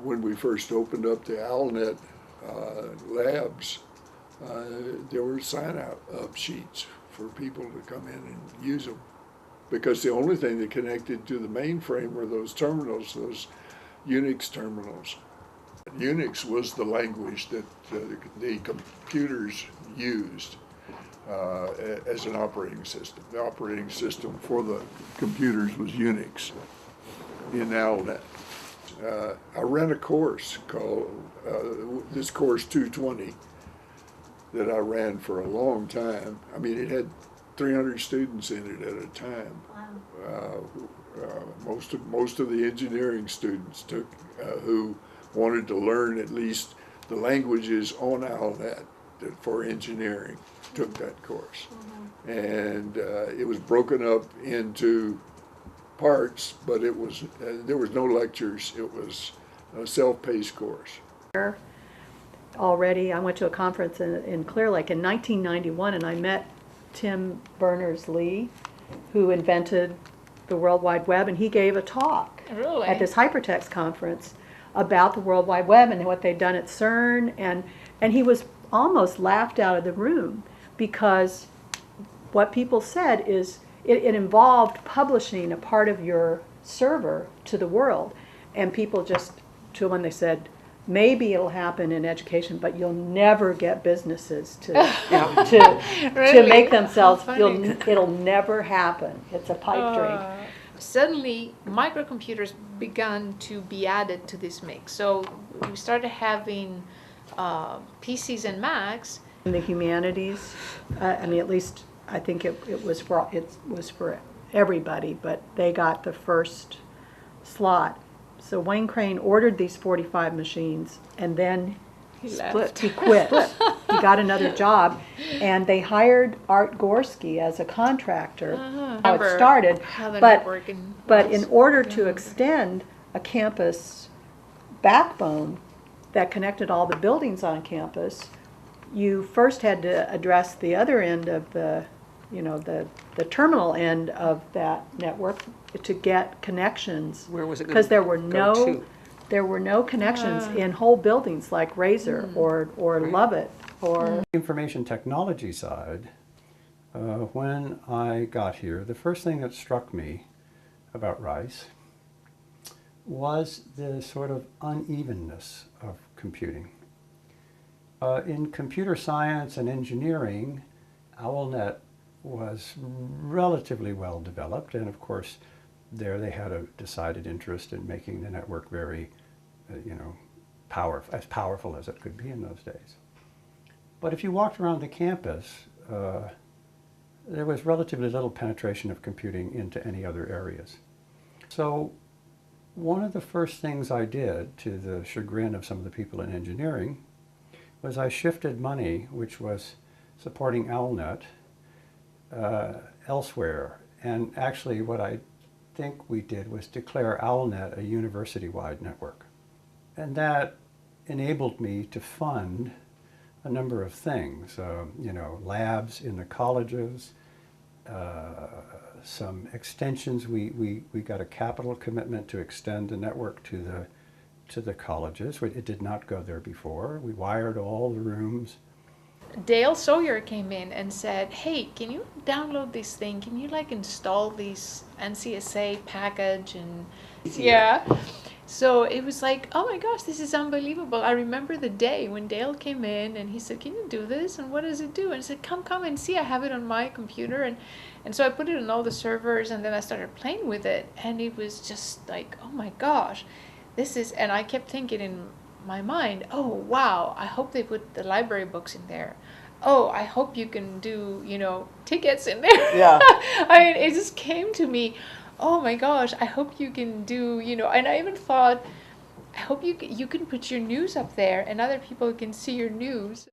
when we first opened up the ALNet labs, there were sign-up sheets for people to come in and use them, because the only thing that connected to the mainframe were those terminals, those Unix terminals. Unix was the language that the computers used as an operating system. The operating system for the computers was Unix in ALNet. I ran a course called, this course 220, that I ran for a long time. I mean, it had 300 students in it at a time. Wow. Most of the engineering students took, who wanted to learn at least the languages on ALNet for engineering, took that course. Mm-hmm. And it was broken up into parts, but it was there was no lectures. It was a self-paced course. Already, I went to a conference in Clear Lake in 1991, and I met Tim Berners-Lee, who invented the World Wide Web, and he gave a talk at this hypertext conference about the World Wide Web and what they'd done at CERN, and he was almost laughed out of the room, because what people said is it involved publishing a part of your server to the world, and people just, to when they said, maybe it'll happen in education, but you'll never get businesses to really? To make themselves. It'll never happen. It's a pipe dream. Suddenly, microcomputers began to be added to this mix. So we started having PCs and Macs. In the humanities, I mean, at least I think it was for everybody, but they got the first slot. So Wayne Crane ordered these 45 machines, and then he quit. He got another job, and they hired Art Gorski as a contractor. How it started, but in order to extend a campus backbone that connected all the buildings on campus, you first had to address the other end of the terminal end of that network to get connections. Where was it? Because there were no connections in whole buildings like Razor or Lovett or information technology side. When I got here, the first thing that struck me about Rice was the sort of unevenness of computing. In computer science and engineering, ALNet was relatively well developed, and of course there they had a decided interest in making the network very, as powerful as it could be in those days. But if you walked around the campus, there was relatively little penetration of computing into any other areas. So one of the first things I did, to the chagrin of some of the people in engineering, was I shifted money, which was supporting ALNet, elsewhere. And actually what I think we did was declare ALNet a university-wide network. And that enabled me to fund a number of things, labs in the colleges, some extensions. We got a capital commitment to extend the network to the colleges. It did not go there before. We wired all the rooms. Dale Sawyer came in and said, hey, can you download this thing? Can you install this NCSA package? And yeah. So it was like, oh my gosh, this is unbelievable. I remember the day when Dale came in and he said, can you do this? And what does it do? And I said, come and see. I have it on my computer. And so I put it on all the servers, and then I started playing with it. And it was just like, oh my gosh, this is, and I kept thinking in my mind, oh wow, I hope they put the library books in there. Oh, I hope you can do, tickets in there. Yeah. I mean, it just came to me, oh my gosh, I hope you can do, and I even thought, I hope you can put your news up there and other people can see your news.